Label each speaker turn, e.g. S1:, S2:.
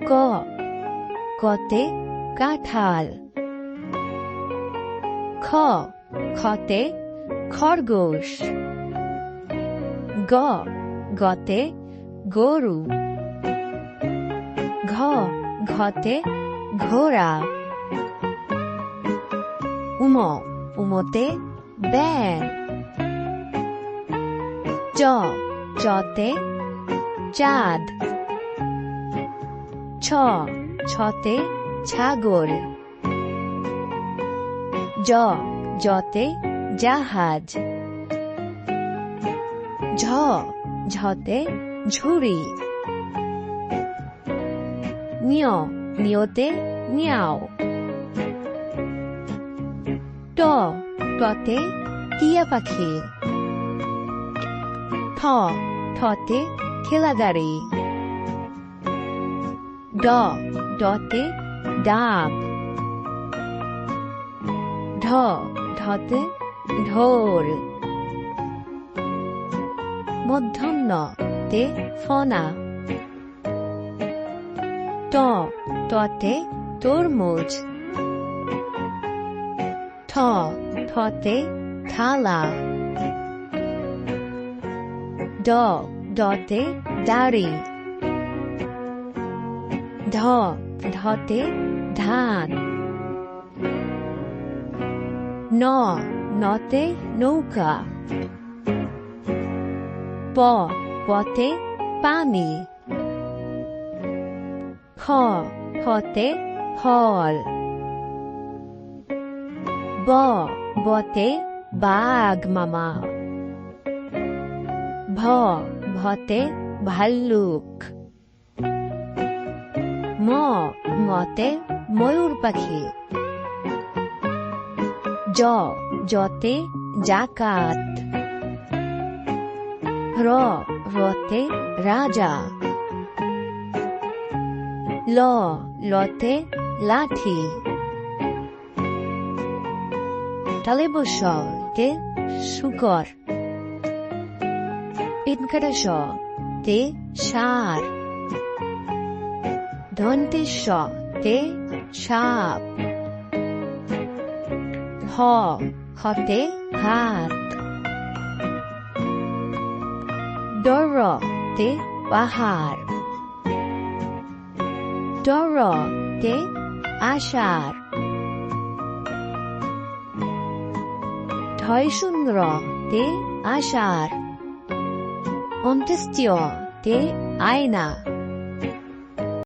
S1: ক কতে কাঁঠাল। খ খতে খরগোশ। গ গতে গরু। ঘ ঘতে ঘোড়া। উম উমতে ব্যাঙ। চ চতে চাঁদ। ছ ছতে ছাগল। জ জতে জাহাজ। ঝ ঝতে ঝুড়ি। নিয় নিয়তে নিয়াও। ট টতে টিয়া পাখি। ঠ ঠতে ঠেলা গাড়ি। ড ডতে ডাব। ঢ ঢতে ঢোল। মূর্ধন্য তে ফনা। ট টতে তরমুজ। ঠ ঠতে থালা। ড ডতে দাড়ি। ঢ ঢতে ধান। ন নতে নৌকা। প পতে পানি। খ খতে ফল। ব বতে বাঘ মামা। ভ ভতে ভাল্লুক। ম মতে ময়ূর পাখি। জ জতে জাকাত। র রতে রাজা। ল লতে লাঠি। তালেবস তে শুকর। ইনকাটাস তে ষাঁড়। দন্তেশ তে সাপ। হ হতে হাত। ডর তে পাহাড়। ডর তে আষাঢ়। ঢয় শূন্য তে আষাঢ়। অন্ত্যেষ্টিয় তে আয়না।